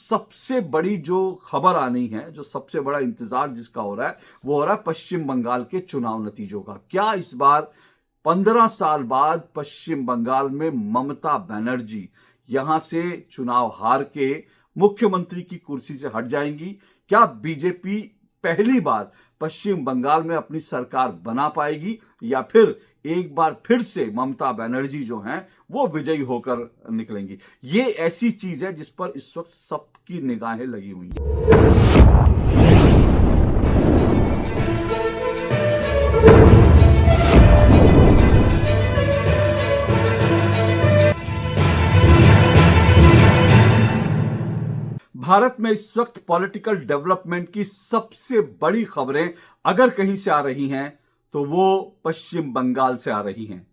सबसे बड़ी जो खबर आनी है, जो सबसे बड़ा इंतजार जिसका हो रहा है, वो हो रहा है पश्चिम बंगाल के चुनाव नतीजों का। क्या इस बार 15 साल बाद पश्चिम बंगाल में ममता बनर्जी यहां से चुनाव हार के मुख्यमंत्री की कुर्सी से हट जाएंगी? क्या बीजेपी पहली बार पश्चिम बंगाल में अपनी सरकार बना पाएगी, या फिर एक बार फिर से ममता बनर्जी जो हैं वो विजयी होकर निकलेंगी? ये ऐसी चीज है जिस पर इस वक्त सबकी निगाहें लगी हुई हैं। भारत में इस वक्त पॉलिटिकल डेवलपमेंट की सबसे बड़ी खबरें अगर कहीं से आ रही हैं तो वो पश्चिम बंगाल से आ रही हैं।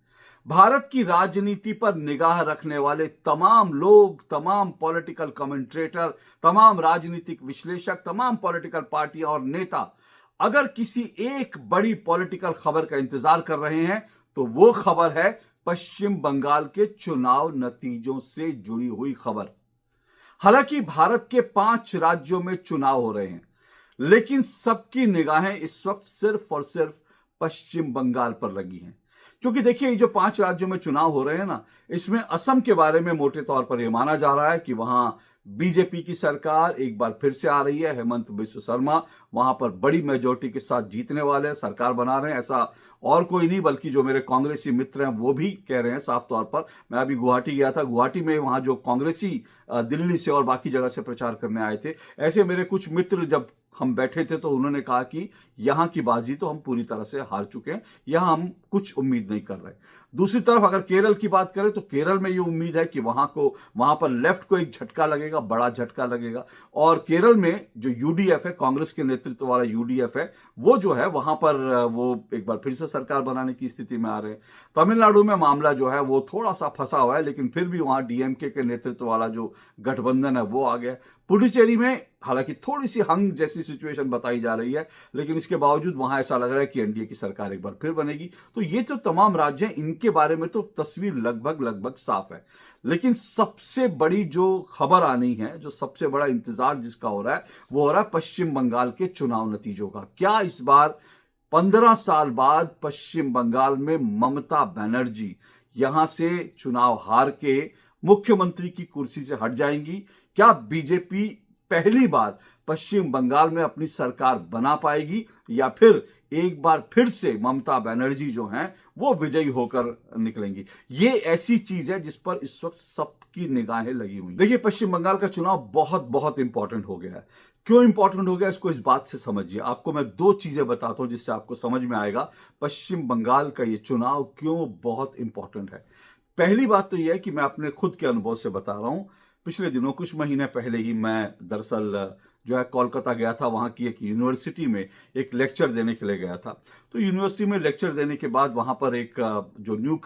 भारत की राजनीति पर निगाह रखने वाले तमाम लोग, तमाम पॉलिटिकल कमेंटेटर, तमाम राजनीतिक विश्लेषक, तमाम पॉलिटिकल पार्टियां और नेता अगर किसी एक बड़ी पॉलिटिकल खबर का इंतजार कर रहे हैं तो वो खबर है पश्चिम बंगाल के चुनाव नतीजों से जुड़ी हुई खबर। हालांकि भारत के 5 राज्यों में चुनाव हो रहे हैं, लेकिन सबकी निगाहें इस वक्त सिर्फ और सिर्फ पश्चिम बंगाल पर लगी हैं। क्योंकि देखिए, ये जो 5 राज्यों में चुनाव हो रहे हैं ना, इसमें असम के बारे में मोटे तौर पर यह माना जा रहा है कि वहां बीजेपी की सरकार एक बार फिर से आ रही है। हेमंत बिस्व शर्मा वहां पर बड़ी मेजोरिटी के साथ जीतने वाले हैं, सरकार बना रहे हैं। ऐसा और कोई नहीं, बल्कि जो मेरे कांग्रेसी मित्र हैं वो भी कह रहे हैं साफ तौर पर। मैं अभी गुवाहाटी गया था, गुवाहाटी में वहां जो कांग्रेसी दिल्ली से और बाकी जगह से प्रचार करने आए थे, ऐसे मेरे कुछ मित्र जब हम बैठे थे तो उन्होंने कहा कि यहां की बाजी तो हम पूरी तरह से हार चुके हैं, यहां हम कुछ उम्मीद नहीं कर रहे। दूसरी तरफ अगर केरल की बात करें तो केरल में ये उम्मीद है कि वहां पर लेफ्ट को एक झटका लगेगा, बड़ा झटका लगेगा। और केरल में जो यूडीएफ है, कांग्रेस के नेतृत्व वाला यूडीएफ है, वो जो है वहां पर वो एक बार फिर से सरकार बनाने की स्थिति में आ रहे हैं। तमिलनाडु में मामला जो है वो थोड़ा सा फंसा हुआ है, लेकिन फिर भी वहां डीएमके के नेतृत्व वाला जो गठबंधन है वो आ गया। पुडुचेरी में हालांकि थोड़ी सी हंग जैसी सिचुएशन बताई जा रही है, लेकिन इसके बावजूद वहां ऐसा लग रहा है कि एनडीए की सरकार एक बार फिर बनेगी। तो ये जो तमाम राज्य हैं, इनके बारे में तो तस्वीर लगभग साफ है। लेकिन सबसे बड़ी जो खबर आनी है, जो सबसे बड़ा इंतजार जिसका हो रहा है, वो हो रहा है पश्चिम बंगाल के चुनाव नतीजों का। क्या इस बार 15 साल बाद पश्चिम बंगाल में ममता बनर्जी यहां से चुनाव हार के मुख्यमंत्री की कुर्सी से हट जाएंगी? क्या बीजेपी पहली बार पश्चिम बंगाल में अपनी सरकार बना पाएगी, या फिर एक बार फिर से ममता बनर्जी जो हैं वो विजयी होकर निकलेंगी? ये ऐसी चीज है जिस पर इस वक्त सबकी निगाहें लगी हुई। देखिए, पश्चिम बंगाल का चुनाव बहुत बहुत इंपॉर्टेंट हो गया है। क्यों इंपॉर्टेंट हो गया, इसको इस बात से समझिए। आपको मैं 2 चीजें बताता हूं जिससे आपको समझ में आएगा पश्चिम बंगाल का ये चुनाव क्यों बहुत इंपॉर्टेंट है। पहली बात तो यह है कि मैं अपने खुद के अनुभव से बता रहा हूं। पिछले दिनों, कुछ महीने पहले ही मैं दरअसल जो है कोलकाता गया था। वहाँ की एक यूनिवर्सिटी में एक लेक्चर देने के लिए गया था। तो यूनिवर्सिटी में लेक्चर देने के बाद वहाँ पर एक जो न्यू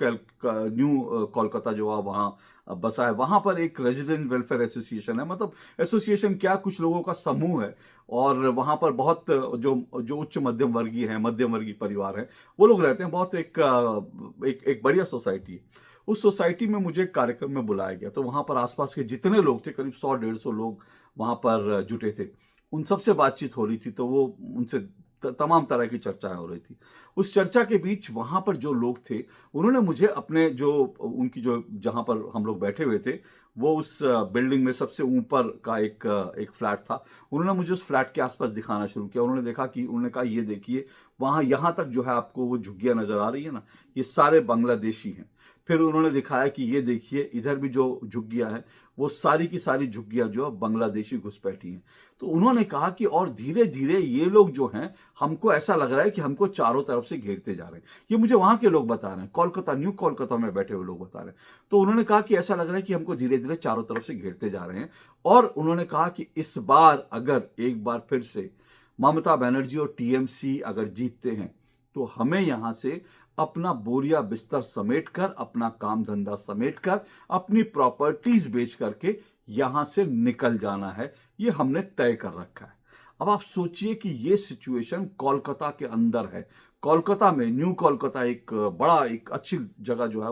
कोलकाता जो है वहाँ बसा है, वहाँ पर एक रेजिडेंट वेलफेयर एसोसिएशन है। मतलब एसोसिएशन क्या, कुछ लोगों का समूह है। और वहाँ पर बहुत जो उच्च मध्यम वर्गीय हैं, मध्यम वर्गीय परिवार हैं, वो लोग रहते हैं। बहुत एक बढ़िया सोसाइटी है। उस सोसाइटी में मुझे एक कार्यक्रम में बुलाया गया। तो वहां पर आसपास के जितने लोग थे, करीब 100-150 लोग वहां पर जुटे थे। उन सबसे बातचीत हो रही थी, तो वो उनसे तमाम तरह की चर्चाएं हो रही थी। उस चर्चा के बीच वहां पर जो लोग थे, उन्होंने मुझे अपने जो जहां पर हम लोग बैठे हुए थे, वो उस बिल्डिंग में सबसे ऊपर का एक फ्लैट था। उन्होंने मुझे उस फ्लैट के आसपास दिखाना शुरू किया। उन्होंने कहा ये देखिए, वहां यहां तक जो है आपको वो झुग्गियां नजर आ रही है ना, ये सारे बांग्लादेशी हैं। फिर उन्होंने दिखाया कि ये देखिए, इधर भी जो झुग्गियां हैं वो सारी की सारी झुग्गियां जो बांग्लादेशी घुसपैठी हैं। तो उन्होंने कहा कि और धीरे धीरे ये लोग जो हैं, हमको ऐसा लग रहा है कि हमको चारों तरफ से घेरते जा रहे हैं। ये मुझे वहां के लोग बता रहे हैं, कोलकाता, न्यू कोलकाता में बैठे हुए लोग बता रहे हैं। तो उन्होंने कहा कि ऐसा लग रहा है कि हमको धीरे धीरे चारों तरफ से घेरते जा रहे हैं। और उन्होंने कहा कि इस बार अगर एक बार फिर से ममता बनर्जी और टीएमसी अगर जीतते हैं तो हमें यहां से अपना बोरिया बिस्तर समेटकर, अपना काम धंधा समेटकर, अपनी प्रॉपर्टीज बेच करके यहां से निकल जाना है। ये हमने तय कर रखा है। अब आप सोचिए कि ये सिचुएशन कोलकाता के अंदर है। कोलकाता में, न्यू कोलकाता एक बड़ा, एक अच्छी जगह जो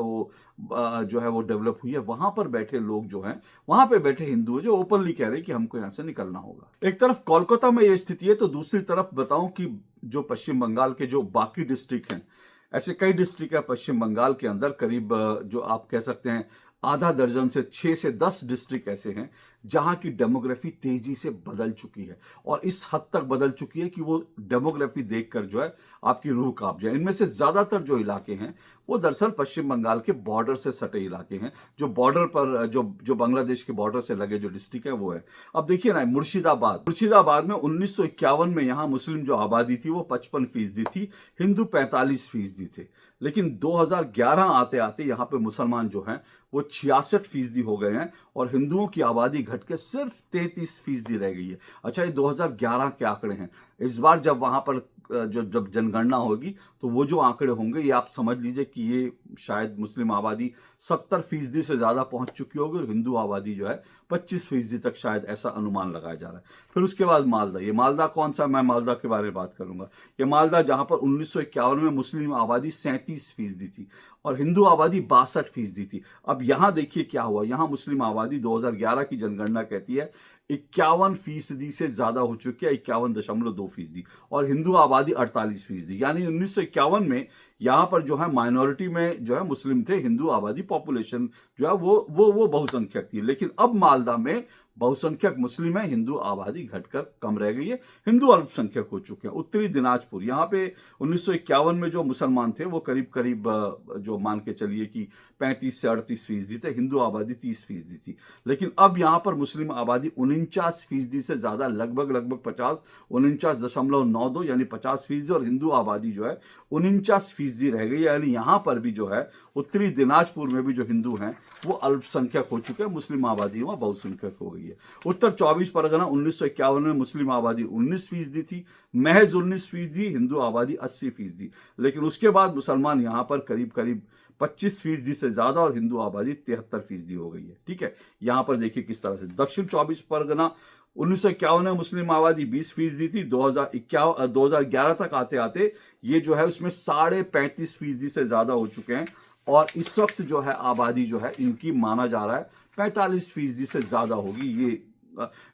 है वो डेवलप हुई है। वहां पर बैठे लोग जो हैं, वहां पे बैठे हिंदू जो ओपनली कह रहे हैं कि हमको यहाँ से निकलना होगा। एक तरफ कोलकाता में ये स्थिति है, तो दूसरी तरफ बताऊं कि जो पश्चिम बंगाल के जो बाकी डिस्ट्रिक्ट हैं, ऐसे कई डिस्ट्रिक्ट है पश्चिम बंगाल के अंदर, करीब जो आप कह सकते हैं आधा दर्जन से 6 से 10 डिस्ट्रिक्ट ऐसे हैं जहां की डेमोग्राफी तेजी से बदल चुकी है, और इस हद तक बदल चुकी है कि वो डेमोग्राफी देखकर जो है आपकी रूह कांप जाए। इनमें से ज्यादातर जो इलाके हैं वो दरअसल पश्चिम बंगाल के बॉर्डर से सटे इलाके हैं, जो बॉर्डर पर जो बांग्लादेश के बॉर्डर से लगे जो डिस्ट्रिक्ट है वो है। अब देखिए ना, मुर्शिदाबाद में 1951 में यहाँ मुस्लिम जो आबादी थी वो 55% थी, हिंदू 45% थे। लेकिन 2011 आते आते यहाँ पे मुसलमान जो हैं वो 66% हो गए हैं, और हिंदुओं की आबादी घट के सिर्फ 33% रह गई है। अच्छा, ये 2011 के आंकड़े हैं। इस बार जब वहां पर जब जनगणना होगी तो वो जो आंकड़े होंगे, ये आप समझ लीजिए कि ये शायद मुस्लिम आबादी 70% से ज्यादा पहुंच चुकी होगी, और हिंदू आबादी जो है 25% तक, शायद ऐसा अनुमान लगाया जा रहा है। फिर उसके बाद मालदा, ये मालदा कौन सा, मैं मालदा के बारे में बात करूंगा। ये मालदा जहां पर 1951 में मुस्लिम आबादी 37% थी और हिंदू आबादी 62% थी। अब यहां देखिए क्या हुआ, यहां मुस्लिम आबादी 2011 की जनगणना कहती है 51% से ज्यादा हो चुकी है, 51.2%, और हिंदू आबादी 48%। यानी 1951 में यहां पर जो है माइनॉरिटी में जो है मुस्लिम थे, हिंदू आबादी पॉपुलेशन जो है वो बहुसंख्यक थी। लेकिन अब मालदा में बहुसंख्यक मुस्लिम है, हिंदू आबादी घटकर कम रह गई है, हिंदू अल्पसंख्यक हो चुके हैं। उत्तरी दिनाजपुर, यहाँ पे 1951 में जो मुसलमान थे वो करीब करीब जो मान के चलिए कि 35 से 38% थे, हिंदू आबादी 30% थी। लेकिन अब यहाँ पर मुस्लिम आबादी 49% से ज्यादा, लगभग 50, 49.92 यानी 50%, और हिंदू आबादी जो है 49% रह गई। यानी यहाँ पर भी जो है उत्तरी दिनाजपुर में भी जो हिंदू हैं वो अल्पसंख्यक हो चुके हैं, मुस्लिम आबादी वहां बहुसंख्यक हो गई है। उत्तर 24 परगना 1951 में मुस्लिम आबादी 19% थी, महज 19%, हिंदू आबादी 80%। लेकिन उसके बाद मुसलमान यहां पर करीब करीब 25% से ज्यादा, और हिंदू आबादी 73% हो गई है। ठीक है, यहां पर देखिए किस तरह से। दक्षिण 24 परगना 1951 में मुस्लिम आबादी 20% थी, 2011 तक आते आते ये जो है उसमें 35.5% से ज्यादा हो चुके हैं, और इस वक्त जो है आबादी जो है इनकी माना जा रहा है 45% से ज्यादा होगी। ये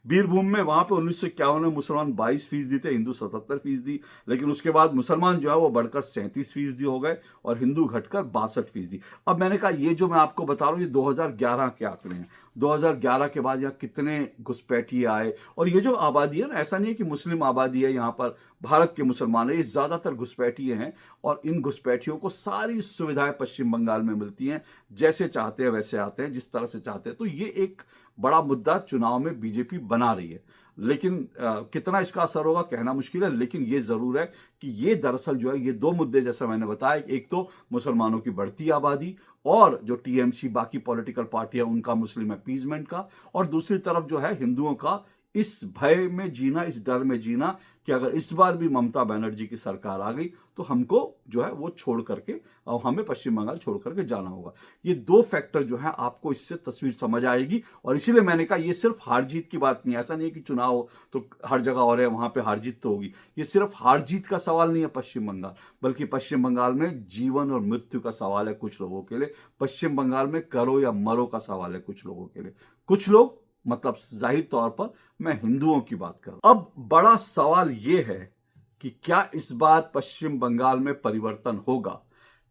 बीरभूम में, वहां पे 1951 में मुसलमान 22% थे, हिंदू 77%। लेकिन उसके बाद मुसलमान जो है वो बढ़कर 37% हो गए, और हिंदू घटकर 62%। अब मैंने कहा ये जो मैं आपको बता रहा हूं ये 2011 के आंकड़े हैं। 2011 के बाद यहाँ कितने घुसपैठिए आए, और ये जो आबादी है ना, ऐसा नहीं है कि मुस्लिम आबादी है यहाँ पर, भारत के मुसलमान है, ये ज्यादातर घुसपैठिए हैं, और इन घुसपैठियों को सारी सुविधाएं पश्चिम बंगाल में मिलती हैं, जैसे चाहते हैं वैसे आते हैं, जिस तरह से चाहते हैं। तो ये एक बड़ा मुद्दा चुनाव में बीजेपी बना रही है। लेकिन कितना इसका असर होगा कहना मुश्किल है। लेकिन ये जरूर है कि ये दरअसल जो है ये दो मुद्दे, जैसा मैंने बताया, एक तो मुसलमानों की बढ़ती आबादी, और जो टीएमसी बाकी पॉलिटिकल पार्टियां उनका मुस्लिम अपीजमेंट का, और दूसरी तरफ जो है हिंदुओं का इस भय में जीना, इस डर में जीना कि अगर इस बार भी ममता बनर्जी की सरकार आ गई तो हमको जो है वो छोड़ करके, और हमें पश्चिम बंगाल छोड़ करके जाना होगा। ये दो फैक्टर जो है आपको इससे तस्वीर समझ आएगी। और इसीलिए मैंने कहा ये सिर्फ हार जीत की बात नहीं है। ऐसा नहीं है कि चुनाव तो हर जगह हो रहे हैं, वहां पे हार जीत तो होगी। ये सिर्फ हार जीत का सवाल नहीं है पश्चिम बंगाल, बल्कि पश्चिम बंगाल में जीवन और मृत्यु का सवाल है कुछ लोगों के लिए। पश्चिम बंगाल में करो या मरो का सवाल है कुछ लोगों के लिए। कुछ लोग मतलब जाहिर तौर पर मैं हिंदुओं की बात कर रहा हूं। अब बड़ा सवाल यह है कि क्या इस बार पश्चिम बंगाल में परिवर्तन होगा?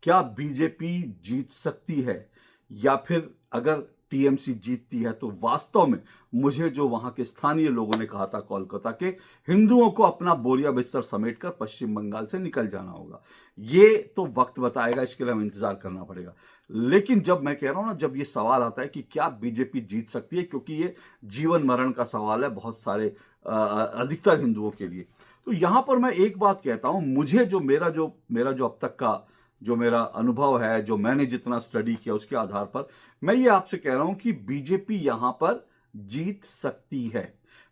क्या बीजेपी जीत सकती है, या फिर अगर टीएमसी जीतती है तो वास्तव में मुझे जो वहां के स्थानीय लोगों ने कहा था कोलकाता के, हिंदुओं को अपना बोरिया बिस्तर समेटकर पश्चिम बंगाल से निकल जाना होगा। ये तो वक्त बताएगा, इसके लिए हमें इंतजार करना पड़ेगा। लेकिन जब मैं कह रहा हूं ना, जब ये सवाल आता है कि क्या बीजेपी जीत सकती है, क्योंकि ये जीवन मरण का सवाल है बहुत सारे अधिकतर हिंदुओं के लिए, तो यहां पर मैं एक बात कहता हूं, मुझे जो मेरा जो अब तक का जो मेरा अनुभव है, जो मैंने जितना स्टडी किया उसके आधार पर मैं ये आपसे कह रहा हूं कि बीजेपी यहां पर जीत सकती है।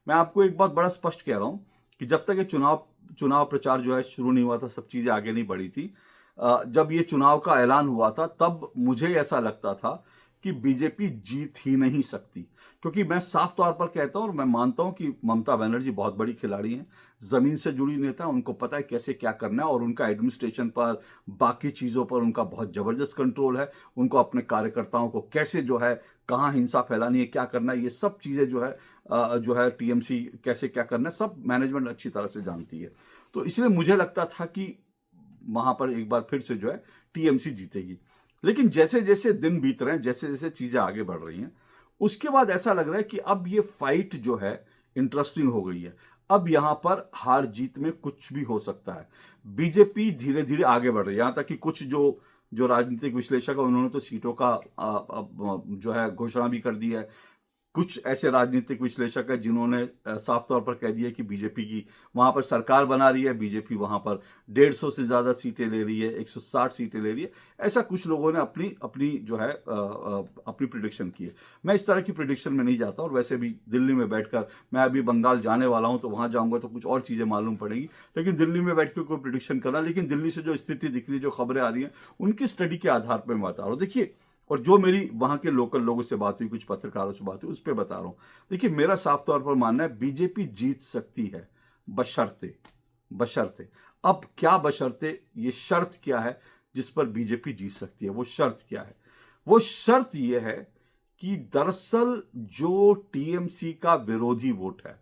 मैं आपको एक बात बड़ा स्पष्ट कह रहा हूं कि जब तक ये चुनाव प्रचार जो है शुरू नहीं हुआ था, सब चीजें आगे नहीं बढ़ी थी, जब ये चुनाव का ऐलान हुआ था तब मुझे ऐसा लगता था कि बीजेपी जीत ही नहीं सकती, क्योंकि मैं साफ तौर पर कहता हूं और मैं मानता हूं कि ममता बनर्जी बहुत बड़ी खिलाड़ी हैं, जमीन से जुड़ी नेता है, उनको पता है कैसे क्या करना है और उनका एडमिनिस्ट्रेशन पर, बाकी चीजों पर उनका बहुत जबरदस्त कंट्रोल है। उनको अपने कार्यकर्ताओं को कैसे जो है कहाँ हिंसा फैलानी है, क्या करना है, ये सब चीजें जो है टीएमसी कैसे क्या करना है, सब मैनेजमेंट अच्छी तरह से जानती है। तो इसलिए मुझे लगता था कि वहां पर एक बार फिर से जो है टीएमसी जीतेगी। लेकिन जैसे जैसे दिन बीत रहे हैं, जैसे जैसे चीजें आगे बढ़ रही हैं, उसके बाद ऐसा लग रहा है कि अब ये फाइट जो है इंटरेस्टिंग हो गई है। अब यहां पर हार जीत में कुछ भी हो सकता है। बीजेपी धीरे धीरे आगे बढ़ रही है, यहां तक कि कुछ जो जो राजनीतिक विश्लेषक है उन्होंने तो सीटों का जो है घोषणा भी कर दी है। कुछ ऐसे राजनीतिक विश्लेषक हैं जिन्होंने साफ तौर पर कह दिया कि बीजेपी की वहां पर सरकार बना रही है, बीजेपी वहां पर 150 से ज्यादा सीटें ले रही है, 160 सीटें ले रही है। ऐसा कुछ लोगों ने अपनी अपनी जो है अपनी प्रिडिक्शन की है। मैं इस तरह की प्रिडिक्शन में नहीं जाता, और वैसे भी दिल्ली में बैठकर, मैं अभी बंगाल जाने वाला हूं तो वहां जाऊंगा तो कुछ और चीजें मालूम पड़ेगी, लेकिन दिल्ली में बैठ के कोई प्रिडिक्शन करना, लेकिन दिल्ली से जो स्थिति दिख रही है, जो खबरें आ रही हैं, उनकी स्टडी के आधार पर मैं बता रहा हूँ। देखिए, और जो मेरी वहां के लोकल लोगों से बात हुई, कुछ पत्रकारों से बात हुई, उस पर बता रहा हूं। देखिए, मेरा साफ तौर पर मानना है बीजेपी जीत सकती है, बशर्ते बशर्ते अब क्या बशर्ते, ये शर्त क्या है जिस पर बीजेपी जीत सकती है? वो शर्त क्या है? वो शर्त ये है कि दरअसल जो टीएमसी का विरोधी वोट है,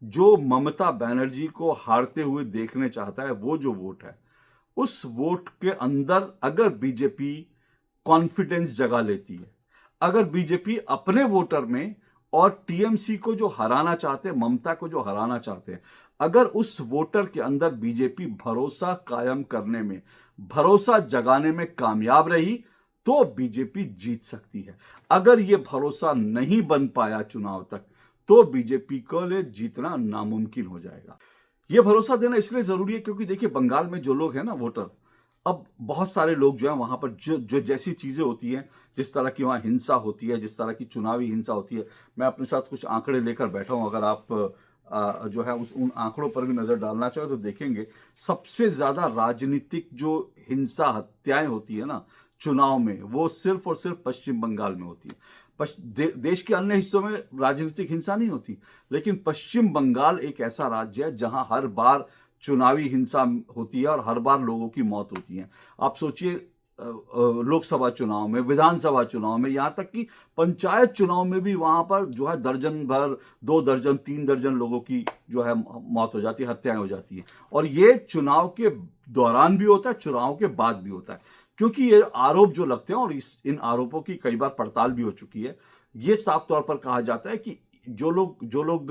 जो ममता बनर्जी को हारते हुए देखने चाहता है, वो जो वोट है, उस वोट के अंदर अगर बीजेपी कॉन्फिडेंस जगा लेती है, अगर बीजेपी अपने वोटर में और टीएमसी को जो हराना चाहते हैं, ममता को जो हराना चाहते हैं, अगर उस वोटर के अंदर बीजेपी भरोसा कायम करने में, भरोसा जगाने में कामयाब रही, तो बीजेपी जीत सकती है। अगर यह भरोसा नहीं बन पाया चुनाव तक, तो बीजेपी को लिए जीतना नामुमकिन हो जाएगा। यह भरोसा देना इसलिए जरूरी है क्योंकि देखिए, बंगाल में जो लोग हैं ना वोटर, अब बहुत सारे लोग जो है वहां पर जो जो जैसी चीजें होती हैं, जिस तरह की वहां हिंसा होती है, जिस तरह की चुनावी हिंसा होती है, मैं अपने साथ कुछ आंकड़े लेकर बैठा हूं। अगर आप जो है उन आंकड़ों पर भी नजर डालना चाहे तो देखेंगे, सबसे ज्यादा राजनीतिक जो हिंसा, हत्याएं होती है ना चुनाव में, वो सिर्फ और सिर्फ पश्चिम बंगाल में होती है। देश के अन्य हिस्सों में राजनीतिक हिंसा नहीं होती, लेकिन पश्चिम बंगाल एक ऐसा राज्य है जहां हर बार चुनावी हिंसा होती है और हर बार लोगों की मौत होती है। आप सोचिए, लोकसभा चुनाव में, विधानसभा चुनाव में, यहां तक कि पंचायत चुनाव में भी वहां पर जो है दर्जन भर, 2 दर्जन, 3 दर्जन लोगों की जो है मौत हो जाती है, हत्याएं हो जाती है। और ये चुनाव के दौरान भी होता है, चुनाव के बाद भी होता है, क्योंकि ये आरोप जो लगते हैं और इन आरोपों की कई बार पड़ताल भी हो चुकी है। ये साफ तौर पर कहा जाता है कि जो लोग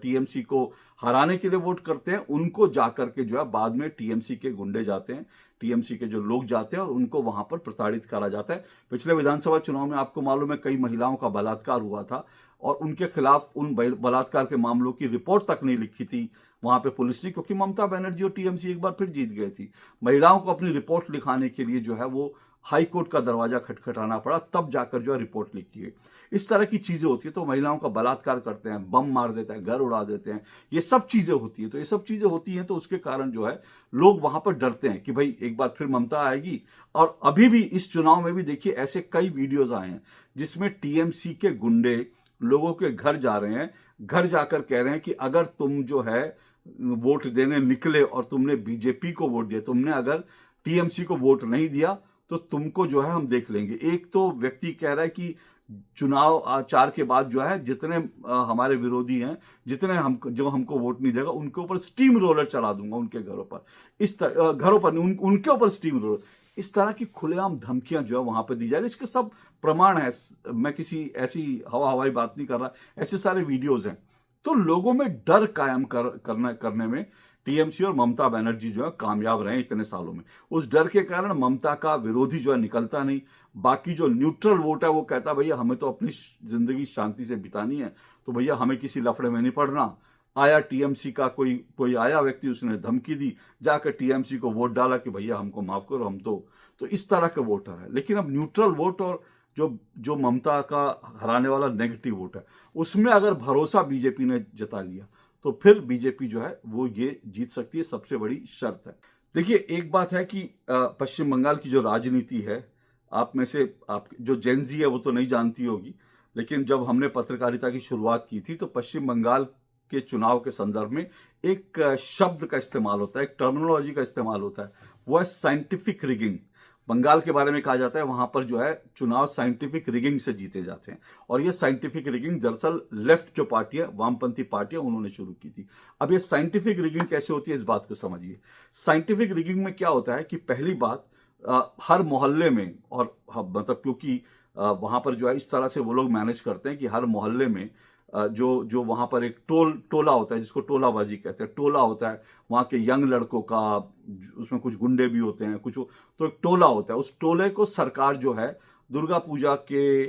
टीएमसी को हराने के लिए वोट करते हैं, उनको जाकर के जो है बाद में टीएमसी के गुंडे जाते हैं, टीएमसी के जो लोग जाते हैं और उनको वहां पर प्रताड़ित करा जाता है। पिछले विधानसभा चुनाव में आपको मालूम है कई महिलाओं का बलात्कार हुआ था और उनके खिलाफ उन बलात्कार के मामलों की रिपोर्ट तक नहीं लिखी थी वहां पे पुलिस ने, क्योंकि ममता बनर्जी और टीएमसी एक बार फिर जीत गई थी। महिलाओं को अपनी रिपोर्ट लिखाने के लिए जो है वो हाई कोर्ट का दरवाजा खटखटाना पड़ा, तब जाकर जो है रिपोर्ट लिखी गई। इस तरह की चीजें होती है। तो महिलाओं का बलात्कार करते हैं, बम मार देते हैं, घर उड़ा देते हैं, ये सब चीजें होती है। तो ये सब चीजें होती हैं तो उसके कारण जो है लोग वहां पर डरते हैं कि भाई एक बार फिर ममता आएगी। और अभी भी इस चुनाव में भी देखिए ऐसे कई वीडियोज आए हैं जिसमें टीएमसी के गुंडे लोगों के घर जा रहे हैं, घर जाकर कह रहे हैं कि अगर तुम जो है वोट देने निकले और तुमने बीजेपी को वोट दिया, तुमने अगर टीएमसी को वोट नहीं दिया तो तुमको जो है हम देख लेंगे। एक तो व्यक्ति कह रहा है कि चुनाव आचार के बाद जो है जितने हमारे विरोधी हैं, जितने हमको वोट नहीं देगा, उनके ऊपर स्टीम रोलर चला दूंगा, उनके घरों पर, इस घरों पर उनके ऊपर स्टीम रोलर, इस तरह की खुलेआम धमकियां जो है वहां पर दी जा रही है। इसके सब प्रमाण है, मैं किसी ऐसी हवाई बात नहीं कर रहा, ऐसे सारे वीडियोज हैं। तो लोगों में डर कायम करने में टीएमसी और ममता बनर्जी जो है कामयाब रहे इतने सालों में। उस डर के कारण ममता का विरोधी जो है निकलता नहीं, बाकी जो न्यूट्रल वोट है वो कहता भैया हमें तो अपनी जिंदगी शांति से बितानी है, तो भैया हमें किसी लफड़े में नहीं पड़ना। आया टीएमसी का कोई आया व्यक्ति, उसने धमकी दी, जाकर टीएमसी को वोट डाला कि भैया हमको माफ करो, हम तो इस तरह के वोटर है। लेकिन अब न्यूट्रल वोट और जो ममता का हराने वाला नेगेटिव वोट है, उसमें अगर भरोसा बीजेपी ने जता लिया तो फिर बीजेपी जो है वो ये जीत सकती है, सबसे बड़ी शर्त है। देखिए, एक बात है कि पश्चिम बंगाल की जो राजनीति है, आप में से आप जो जेनजी है वो तो नहीं जानती होगी, लेकिन जब हमने पत्रकारिता की शुरुआत की थी तो पश्चिम बंगाल के चुनाव के संदर्भ में एक शब्द का इस्तेमाल होता है, एक टर्मिनोलॉजी का इस्तेमाल होता है, वो है साइंटिफिक रिगिंग। बंगाल के बारे में कहा जाता है वहां पर जो है चुनाव साइंटिफिक रिगिंग से जीते जाते हैं। और ये साइंटिफिक रिगिंग दरअसल लेफ्ट जो पार्टी है, वामपंथी पार्टी है, उन्होंने शुरू की थी। अब ये साइंटिफिक रिगिंग कैसे होती है इस बात को समझिए। साइंटिफिक रिगिंग में क्या होता है कि पहली बात, हर मोहल्ले में, और मतलब क्योंकि वहां पर जो है इस तरह से वो लोग मैनेज करते हैं कि हर मोहल्ले में जो जो वहां पर एक टोला होता है, जिसको टोलाबाजी कहते हैं, टोला होता है वहां के यंग लड़कों का, उसमें कुछ गुंडे भी होते हैं कुछ, तो एक टोला होता है। उस टोले को सरकार जो है दुर्गा पूजा के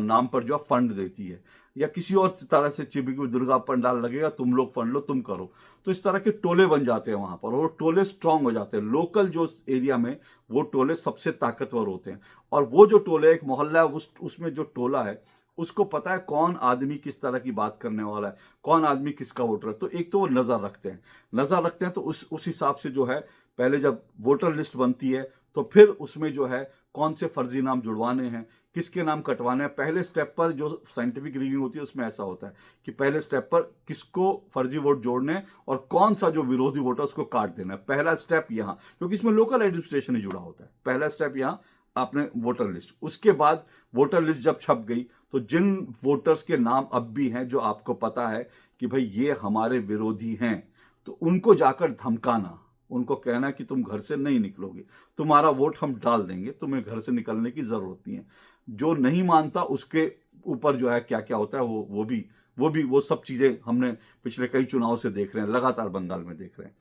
नाम पर जो फंड देती है, या किसी और तरह से चिपकी दुर्गा पंडाल लगेगा, तुम लोग फंड लो, तुम करो। तो इस तरह के टोले बन जाते हैं वहां पर, और टोले स्ट्रांग हो जाते हैं। लोकल जो एरिया में वो टोले सबसे ताकतवर होते हैं, और वो जो टोले, एक मोहल्ला है उसमें जो टोला है उसको पता है कौन आदमी किस तरह की बात करने वाला है, कौन आदमी किसका वोटर है। तो एक तो वो नजर रखते हैं। तो उस हिसाब से जो है पहले जब वोटर लिस्ट बनती है तो फिर उसमें जो है कौन से फर्जी नाम जुड़वाने हैं, किसके नाम कटवाने हैं। पहले स्टेप पर जो साइंटिफिक रिगिंग होती है उसमें ऐसा होता है कि पहले स्टेप पर किसको फर्जी वोट जोड़ने हैं और कौन सा जो विरोधी वोटर उसको काट देना है। पहला स्टेप यहाँ, क्योंकि इसमें लोकल एडमिनिस्ट्रेशन ही जुड़ा होता है। पहला स्टेप यहाँ आपने वोटर लिस्ट। उसके बाद वोटर लिस्ट जब छप गई तो जिन वोटर्स के नाम अब भी हैं, जो आपको पता है कि भाई ये हमारे विरोधी हैं, तो उनको जाकर धमकाना, उनको कहना कि तुम घर से नहीं निकलोगे, तुम्हारा वोट हम डाल देंगे, तुम्हें घर से निकलने की जरूरत नहीं है। जो नहीं मानता उसके ऊपर जो है क्या क्या होता है वो सब चीजें हमने पिछले कई चुनाव से देख रहे हैं, लगातार बंगाल में देख रहे हैं।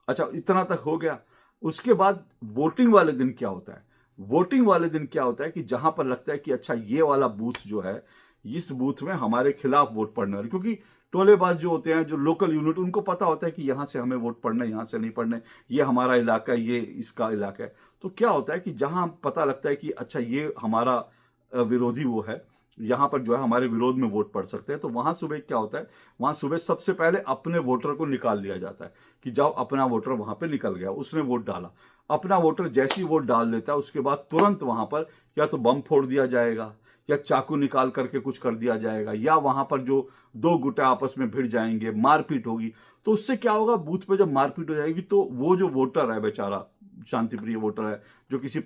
अच्छा, इतना तक हो गया। उसके बाद वोटिंग वाले दिन क्या होता है? वोटिंग वाले दिन क्या होता है कि जहां पर लगता है कि अच्छा ये वाला बूथ जो है, इस बूथ में हमारे खिलाफ वोट पड़ने वाले, क्योंकि टोलेबाज जो होते हैं, जो लोकल यूनिट, उनको पता होता है कि यहां से हमें वोट पड़ना है, यहां से नहीं पड़ने, ये हमारा इलाका है, ये इसका इलाका है। तो क्या होता है कि जहां पता लगता है कि अच्छा ये हमारा विरोधी वो है, यहां पर जो है हमारे विरोध में वोट पड़ सकते हैं, तो वहां सुबह क्या होता है, वहां सुबह सबसे पहले अपने वोटर को निकाल लिया जाता है कि जाओ, अपना वोटर वहां पे निकल गया, उसने वोट डाला। अपना वोटर जैसे ही वोट डाल देता है उसके बाद तुरंत वहां पर या तो बम फोड़ दिया जाएगा, या चाकू निकाल करके कुछ कर दिया जाएगा, या वहां पर जो दो गुटे आपस में भिड़ जाएंगे, मारपीट होगी। तो उससे क्या होगा, बूथ पे जब मारपीट हो जाएगी तो वो जो वोटर है बेचारा, शांतिप्रिय वोटर है, जो किसी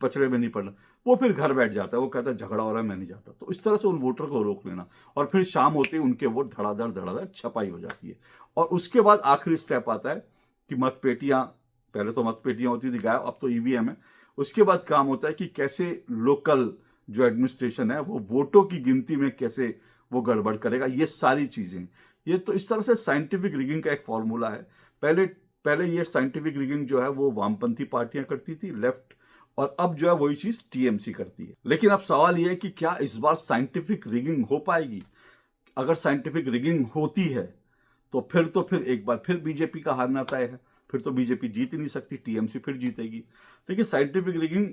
पचड़े में नहीं पड़ना, वो फिर घर बैठ जाता है, वो कहता है झगड़ा हो रहा है, मैं नहीं जाता। तो इस तरह से उन वोटर को रोक लेना, और फिर शाम होते ही उनके वोट धड़ाधड़ छपाई हो जाती है। और उसके बाद आखिरी स्टेप आता है कि मतपेटियां, पहले तो मतपेटियां होती थी गायब, अब तो ईवीएम है। उसके बाद काम होता है कि कैसे लोकल जो एडमिनिस्ट्रेशन है वो वोटों की गिनती में कैसे वो गड़बड़ करेगा, ये सारी चीजें। ये तो इस तरह से साइंटिफिक रिगिंग का एक फॉर्मूला है। पहले ये साइंटिफिक रिगिंग जो है वो वामपंथी पार्टियां करती थी, लेफ्ट, और अब जो है वही चीज टीएमसी करती है। लेकिन अब सवाल यह है कि क्या इस बार साइंटिफिक रिगिंग हो पाएगी? अगर साइंटिफिक रिगिंग होती है तो फिर एक बार फिर बीजेपी का हारना तय है, फिर तो बीजेपी जीत ही नहीं सकती, टीएमसी फिर जीतेगी। देखिए, साइंटिफिक रिगिंग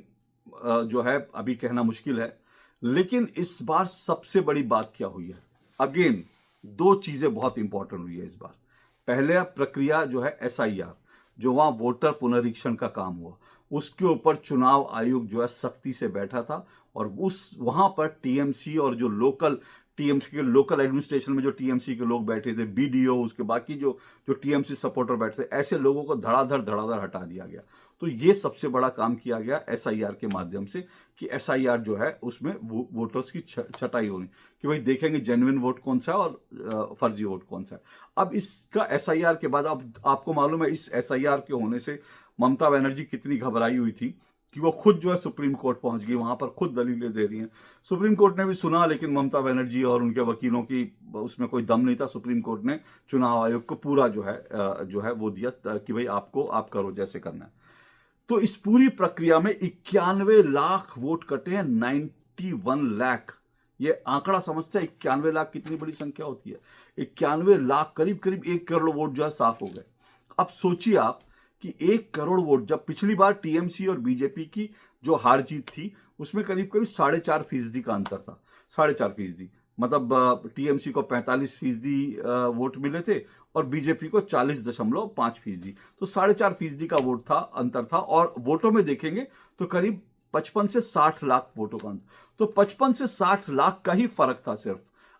जो है अभी कहना मुश्किल है, लेकिन इस बार सबसे बड़ी बात क्या हुई है? अगेन दो चीजें बहुत इंपॉर्टेंट हुई है इस बार। पहले प्रक्रिया जो है एसआईआर, जो वहां वोटर पुनरीक्षण का काम हुआ, उसके ऊपर चुनाव आयोग जो है सख्ती से बैठा था, और वहां पर टीएमसी और जो लोकल टीएमसी के लोकल एडमिनिस्ट्रेशन में जो टीएमसी के लोग बैठे थे, बीडीओ, उसके बाकी जो जो टीएमसी सपोर्टर बैठे थे, ऐसे लोगों को धड़ाधड़ हटा दिया गया। तो ये सबसे बड़ा काम किया गया एसआईआर के माध्यम से, कि एसआईआर जो है उसमें वोटर्स की छटाई होनी, कि भाई देखेंगे जेन्युइन वोट कौन सा है और फर्जी वोट कौन सा है। अब इसका एसआईआर के बाद, अब आपको मालूम है इस एसआईआर के होने से ममता बनर्जी कितनी घबराई हुई थी कि वो खुद जो है सुप्रीम कोर्ट पहुंच गई, वहां पर खुद दलीलें दे रही हैं। सुप्रीम कोर्ट ने भी सुना, लेकिन ममता बनर्जी और उनके वकीलों की उसमें कोई दम नहीं था। सुप्रीम कोर्ट ने चुनाव आयोग को पूरा जो है वो दिया कि भाई आप करो जैसे करना है। तो इस पूरी प्रक्रिया में 91 लाख वोट कटे हैं, 91 लाख। ये आंकड़ा समझते हैं 91 लाख कितनी बड़ी संख्या होती है? 91 लाख, करीब करीब 1 करोड़ वोट जो है साफ हो गए। अब सोचिए आप कि 1 करोड़ वोट, जब पिछली बार टीएमसी और बीजेपी की जो हार जीत थी उसमें करीब करीब 4.5% का अंतर था। 4.5%, मतलब टीएमसी को 45% वोट मिले थे और बीजेपी को 40.5%। तो 4.5% का वोट था, अंतर था। और वोटों में देखेंगे तो करीब 55 से 60 लाख वोटों का, तो 55 से 60 लाख का ही फर्क था सिर्फ।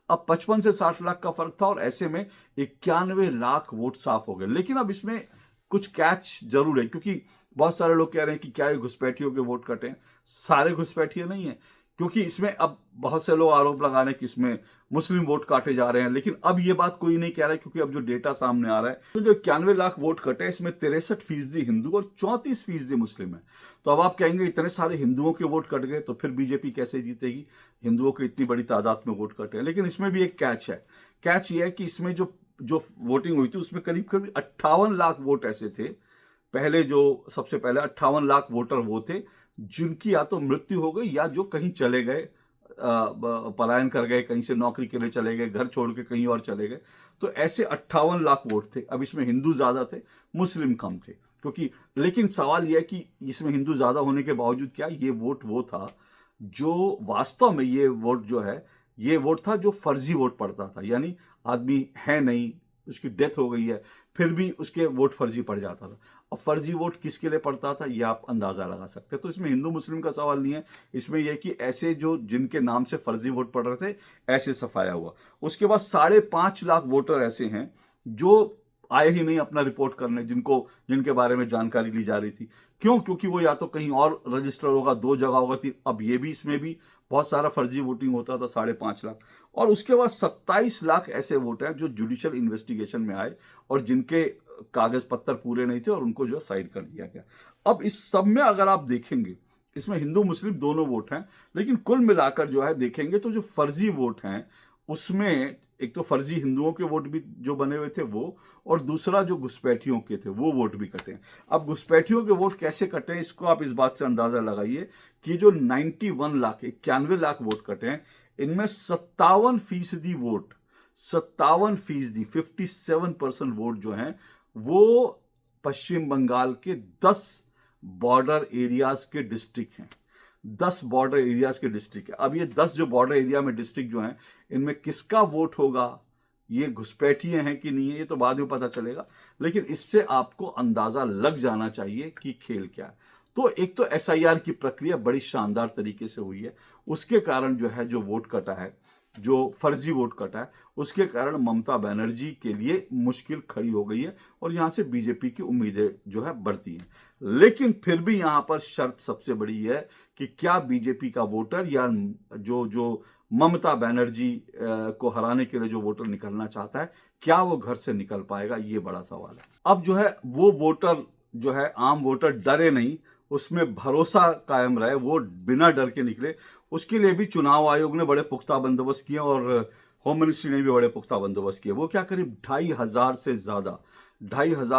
अब 55 से 60 लाख का फर्क था और ऐसे में 91 लाख वोट साफ हो गए। लेकिन अब इसमें कुछ कैच जरूर है, क्योंकि बहुत सारे लोग कह रहे हैं कि क्या ये घुसपैठियों के वोट कटे हैं। सारे घुसपैठिए नहीं है, क्योंकि इसमें अब बहुत से लोग आरोप लगा रहे हैं कि इसमें मुस्लिम वोट काटे जा रहे हैं। लेकिन अब ये बात कोई नहीं कह रहा है, क्योंकि अब जो डेटा सामने आ रहा है, तो जो 91 लाख वोट कटे इसमें 63% हिंदू और 34% मुस्लिम है। तो अब आप कहेंगे इतने सारे हिंदुओं के वोट कट गए तो फिर बीजेपी कैसे जीतेगी, हिंदुओं के इतनी बड़ी तादाद में वोट कटे हैं। लेकिन इसमें भी एक कैच है। कैच ये है कि इसमें जो जो वोटिंग हुई थी उसमें करीब करीब 58 लाख वोट ऐसे थे, पहले जो सबसे पहले 58 लाख वोटर वो थे जिनकी या तो मृत्यु हो गई या जो कहीं चले गए, पलायन कर गए, कहीं से नौकरी के लिए चले गए, घर छोड़ के कहीं और चले गए। तो ऐसे 58 लाख वोट थे। अब इसमें हिंदू ज्यादा थे, मुस्लिम कम थे, क्योंकि लेकिन सवाल यह है कि इसमें हिंदू ज्यादा होने के बावजूद क्या ये वोट वो था जो वास्तव में ये वोट जो है ये वोट था जो फर्जी वोट पड़ता था, यानी आदमी है नहीं, उसकी डेथ हो गई है, फिर भी उसके वोट फर्जी पड़ जाता था। अब फर्जी वोट किसके लिए पड़ता था ये आप अंदाजा लगा सकते हैं। तो इसमें हिंदू मुस्लिम का सवाल नहीं है, इसमें यह कि ऐसे जो जिनके नाम से फर्जी वोट पड़ रहे थे ऐसे सफाया हुआ। उसके बाद 5.5 लाख वोटर ऐसे हैं जो आए ही नहीं अपना रिपोर्ट करने, जिनके बारे में जानकारी ली जा रही थी। क्यों? क्योंकि वो या तो कहीं और रजिस्टर होगा, 2 जगह होगा, 3। अब ये भी इसमें भी बहुत सारा फर्जी वोटिंग होता था, 5.5 लाख। और उसके बाद 27 लाख ऐसे वोट हैं जो जुडिशियल इन्वेस्टिगेशन में आए और जिनके कागज पत्तर पूरे नहीं थे और उनको जो साइड कर दिया गया। अब इस सब में अगर आप देखेंगे, इसमें हिंदू मुस्लिम दोनों वोट हैं, लेकिन कुल मिलाकर जो है देखेंगे तो जो फर्जी वोट हैं उसमें एक तो फर्जी हिंदुओं के वोट भी जो बने हुए थे वो, और दूसरा जो घुसपैठियों के थे वो वोट भी कटे हैं। अब घुसपैठियों के वोट कैसे कटे हैं इसको आप इस बात से अंदाजा लगाइए कि जो 91 लाख वोट कटे हैं इनमें 57% वोट, 57% वोट जो हैं वो पश्चिम बंगाल के 10 बॉर्डर एरियाज के डिस्ट्रिक्ट हैं। 10 बॉर्डर एरियाज के डिस्ट्रिक्ट है। अब ये 10 जो बॉर्डर एरिया में डिस्ट्रिक्ट जो हैं इनमें किसका वोट होगा, ये घुसपैठिए हैं कि नहीं है, ये तो बाद में पता चलेगा। लेकिन इससे आपको अंदाजा लग जाना चाहिए कि खेल क्या है। तो एक तो एसआईआर की प्रक्रिया बड़ी शानदार तरीके से हुई है, उसके कारण जो है जो वोट कटा है, जो फर्जी वोट कटा है, उसके कारण ममता बनर्जी के लिए मुश्किल खड़ी हो गई है और यहां से बीजेपी की उम्मीदें जो है बढ़ती हैं। लेकिन फिर भी यहां पर शर्त सबसे बड़ी है कि क्या बीजेपी का वोटर या जो ममता बनर्जी को हराने के लिए जो वोटर निकलना चाहता है, क्या वो घर से निकल पाएगा, ये बड़ा सवाल है। अब जो है वो वोटर जो है आम वोटर डरे नहीं, उसमें भरोसा कायम रहे, वो बिना डर के निकले, उसके लिए भी चुनाव आयोग ने बड़े पुख्ता बंदोबस्त किए और होम मिनिस्ट्री ने भी बड़े पुख्ता बंदोबस्त किए। वो क्या करीब 2,500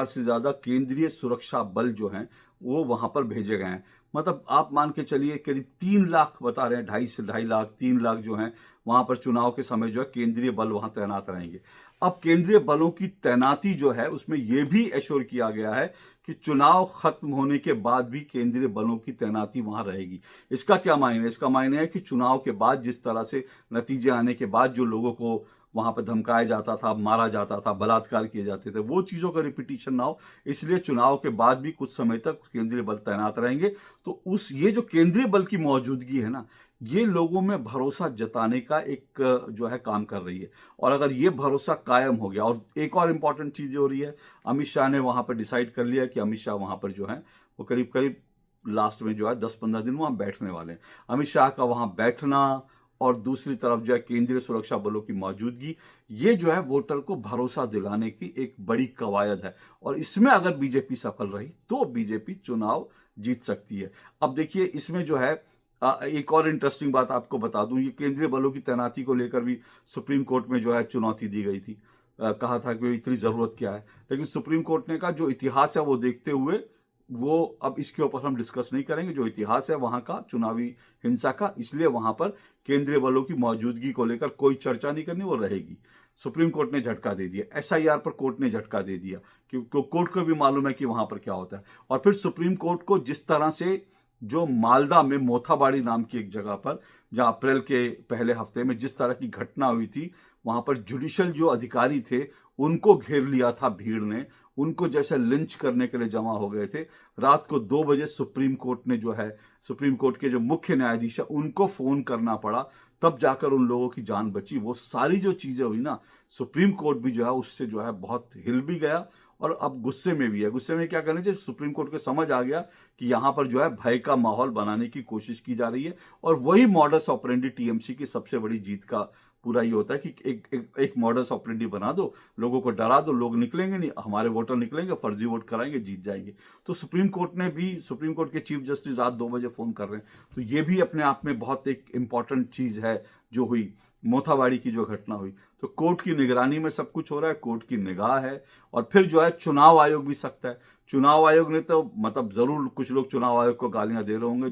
से ज्यादा केंद्रीय सुरक्षा बल जो हैं वो वहां पर भेजे गए हैं। मतलब आप मान के चलिए करीब 3 लाख बता रहे हैं, 2.5 से 2.5 लाख 3 लाख जो हैं वहां पर चुनाव के समय जो है केंद्रीय बल वहां तैनात रहेंगे। अब केंद्रीय बलों की तैनाती जो है उसमें यह भी एश्योर किया गया है कि चुनाव खत्म होने के बाद भी केंद्रीय बलों की तैनाती वहां रहेगी। इसका क्या मायने है? इसका मायने है कि चुनाव के बाद जिस तरह से नतीजे आने के बाद जो लोगों को वहां पर धमकाया जाता था, मारा जाता था, बलात्कार किए जाते थे, वो चीजों का रिपीटिशन ना हो, इसलिए चुनाव के बाद भी कुछ समय तक केंद्रीय बल तैनात रहेंगे। तो ये जो केंद्रीय बल की मौजूदगी है ना, ये लोगों में भरोसा जताने का एक जो है काम कर रही है। और अगर ये भरोसा कायम हो गया, और एक और इंपॉर्टेंट चीज हो रही है, अमित शाह ने वहां पर डिसाइड कर लिया कि अमित शाह वहां पर जो है वो करीब करीब लास्ट में जो है 10-15 दिन वहां बैठने वाले हैं। अमित शाह का वहां बैठना और दूसरी तरफ जो है केंद्रीय सुरक्षा बलों की मौजूदगी, ये जो है वोटर को भरोसा दिलाने की एक बड़ी कवायद है। और इसमें अगर बीजेपी सफल रही तो बीजेपी चुनाव जीत सकती है। अब देखिए इसमें जो है एक और इंटरेस्टिंग बात आपको बता दूं, ये केंद्रीय बलों की तैनाती को लेकर भी सुप्रीम कोर्ट में जो है चुनौती दी गई थी। कहा था कि इतनी जरूरत क्या है, लेकिन सुप्रीम कोर्ट ने कहा जो इतिहास है वो देखते हुए वो अब इसके ऊपर हम डिस्कस नहीं करेंगे, जो इतिहास है वहां का चुनावी हिंसा का, इसलिए वहां पर केंद्रीय बलों की मौजूदगी को लेकर कोई चर्चा नहीं करनी, वो रहेगी। सुप्रीम कोर्ट ने झटका दे दिया, एसआईआर पर कोर्ट ने झटका दे दिया, क्योंकि कोर्ट को भी मालूम है कि वहां पर क्या होता है। और फिर सुप्रीम कोर्ट को जिस तरह से जो मालदा में मोथाबाड़ी नाम की एक जगह पर, जहां अप्रैल के पहले हफ्ते में जिस तरह की घटना हुई थी, वहां पर जुडिशियल जो अधिकारी थे उनको घेर लिया था भीड़ ने, उनको जैसे लिंच करने के लिए जमा हो गए थे। रात को 2 बजे सुप्रीम कोर्ट ने जो है, सुप्रीम कोर्ट के जो मुख्य न्यायाधीश है उनको फोन करना पड़ा, तब जाकर उन लोगों की जान बची। वो सारी जो चीजें हुई ना, सुप्रीम कोर्ट भी जो है उससे जो है बहुत हिल भी गया और अब गुस्से में भी है। गुस्से में क्या करना चाहिए, सुप्रीम कोर्ट को समझ आ गया कि यहाँ पर जो है भय का माहौल बनाने की कोशिश की जा रही है, और वही मॉडस ऑपरेंडी टीएमसी की सबसे बड़ी जीत का पूरा ये होता है कि एक मॉडस ऑपरेंडी बना दो, लोगों को डरा दो, लोग निकलेंगे नहीं, हमारे वोटर निकलेंगे, फर्जी वोट कराएंगे, जीत जाएंगे। तो सुप्रीम कोर्ट के चीफ जस्टिस रात 2 बजे फोन कर रहे हैं, तो ये भी अपने आप में बहुत एक इंपॉर्टेंट चीज है जो हुई, मोथाबाड़ी की जो घटना हुई। तो कोर्ट की निगरानी में सब कुछ हो रहा है, कोर्ट की निगाह है, और फिर जो है चुनाव आयोग भी सख्त है। चुनाव आयोग ने तो मतलब जरूर कुछ लोग चुनाव आयोग को गालियां दे रहे होंगे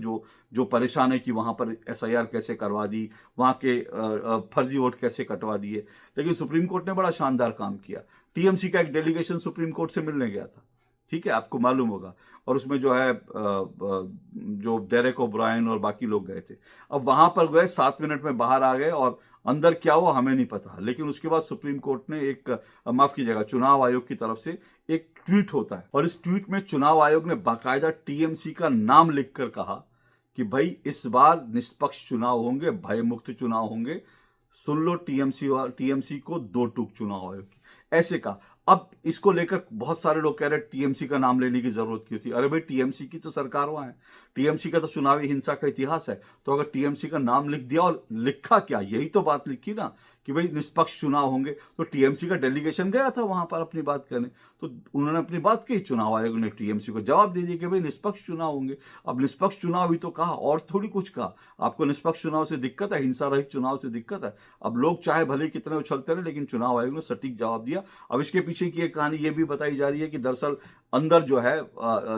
जो परेशान है कि वहां पर एसआईआर कैसे करवा दी, वहां के फर्जी वोट कैसे कटवा दिए। लेकिन सुप्रीम कोर्ट ने बड़ा शानदार काम किया। टीएमसी का एक डेलीगेशन सुप्रीम कोर्ट से मिलने गया था, ठीक है, आपको मालूम होगा, और उसमें जो है जो डेरेक ओब्रायन और बाकी लोग गए थे। अब वहां पर गए, 7 मिनट में बाहर आ गए, और अंदर क्या हुआ हमें नहीं पता। लेकिन उसके बाद सुप्रीम कोर्ट ने माफ कीजिएगा, चुनाव आयोग की तरफ से एक ट्वीट होता है, और इस ट्वीट में चुनाव आयोग ने बाकायदा टीएमसी का नाम लिखकर कहा कि भाई इस बार निष्पक्ष चुनाव होंगे, भयमुक्त चुनाव होंगे, सुन लो टीएमसी को 2 टूक चुनाव आयोग की, ऐसे कहा। अब इसको लेकर बहुत सारे लोग कह रहे हैं टीएमसी का नाम लेने की जरूरत क्यों थी। अरे भाई, टीएमसी की तो सरकार वहां है, टीएमसी का तो चुनावी हिंसा का इतिहास है। तो अगर टीएमसी का नाम लिख दिया, और लिखा क्या, यही तो बात लिखी ना कि भाई निष्पक्ष चुनाव होंगे, तो टीएमसी का डेलीगेशन गया था वहां पर अपनी बात करने, तो उन्होंने अपनी बात कही, चुनाव आयोग ने टीएमसी को जवाब दे दिया कि भाई निष्पक्ष चुनाव होंगे। अब निष्पक्ष चुनाव ही तो कहा, और थोड़ी कुछ कहा। आपको निष्पक्ष चुनाव से दिक्कत है, हिंसा रहित चुनाव से दिक्कत है। अब लोग चाहे भले कितने उछलते रहे, लेकिन चुनाव आयोग ने सटीक जवाब दिया। अब इसके पीछे की एक कहानी ये भी बताई जा रही है कि दरअसल अंदर जो है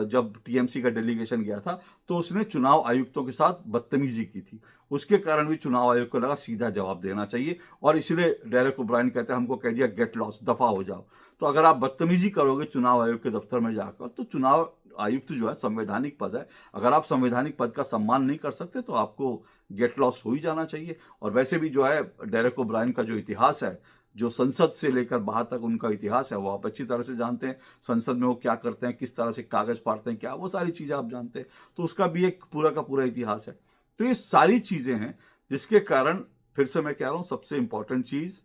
जब टीएमसी का डेलीगेशन गया था तो उसने चुनाव आयुक्तों के साथ बदतमीजी की थी, उसके कारण भी चुनाव आयोग को लगा सीधा जवाब देना चाहिए, और इसलिए डेरेक ओब्रायन कहते हैं हमको कह दिया गेट लॉस्ट, दफा हो जाओ। तो अगर आप बदतमीजी करोगे चुनाव आयोग के दफ्तर में जाकर, तो चुनाव आयुक्त जो है संवैधानिक पद है, अगर आप संवैधानिक पद का सम्मान नहीं कर सकते तो आपको गेट लॉस्ट हो ही जाना चाहिए। और वैसे भी जो है डेरेक ओब्रायन का जो इतिहास है, जो संसद से लेकर बाहर तक उनका इतिहास है, वो आप अच्छी तरह से जानते हैं। संसद में वो क्या करते हैं, किस तरह से कागज फाड़ते हैं, क्या, वो सारी चीजें आप जानते हैं। तो उसका भी एक पूरा का पूरा इतिहास है। तो ये सारी चीजें हैं जिसके कारण, फिर से मैं कह रहा हूं, सबसे इंपॉर्टेंट चीज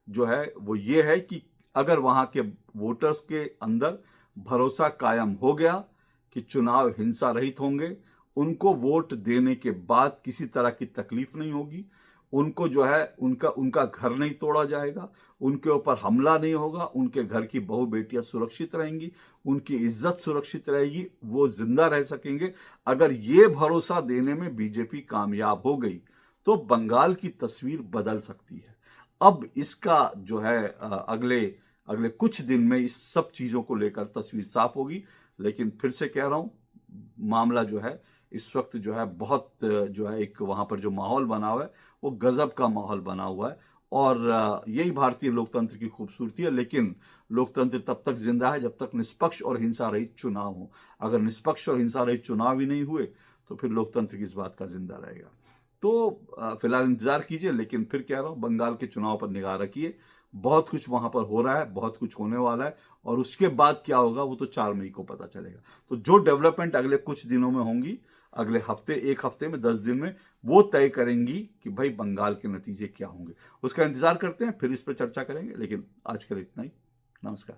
जो है वो ये है कि अगर वहां के वोटर्स के अंदर भरोसा कायम हो गया कि चुनाव हिंसा रहित होंगे, उनको वोट देने के बाद किसी तरह की तकलीफ नहीं होगी, उनको जो है उनका घर नहीं तोड़ा जाएगा, उनके ऊपर हमला नहीं होगा, उनके घर की बहू बेटियां सुरक्षित रहेंगी, उनकी इज्जत सुरक्षित रहेगी, वो जिंदा रह सकेंगे। अगर ये भरोसा देने में बीजेपी कामयाब हो गई तो बंगाल की तस्वीर बदल सकती है। अब इसका जो है अगले कुछ दिन में इस सब चीजों को लेकर तस्वीर साफ होगी। लेकिन फिर से कह रहा हूं, मामला जो है इस वक्त जो है बहुत जो है एक वहां पर जो माहौल बना हुआ है वो गजब का माहौल बना हुआ है, और यही भारतीय लोकतंत्र की खूबसूरती है। लेकिन लोकतंत्र तब तक जिंदा है जब तक निष्पक्ष और हिंसा रहित चुनाव हो। अगर निष्पक्ष और हिंसा रहित चुनाव ही नहीं हुए तो फिर लोकतंत्र किस बात का जिंदा रहेगा। तो फिलहाल इंतजार कीजिए, लेकिन फिर कह रहा हूं, बंगाल के चुनाव पर निगाह रखिए। बहुत कुछ वहां पर हो रहा है, बहुत कुछ होने वाला है, और उसके बाद क्या होगा वो तो 4 मई को पता चलेगा। तो जो डेवलपमेंट अगले कुछ दिनों में होंगी, अगले हफ्ते, 1 हफ्ते में, 10 दिन में, वो तय करेंगी कि भाई बंगाल के नतीजे क्या होंगे। उसका इंतजार करते हैं, फिर इस पर चर्चा करेंगे। लेकिन आज के लिए इतना ही। नमस्कार।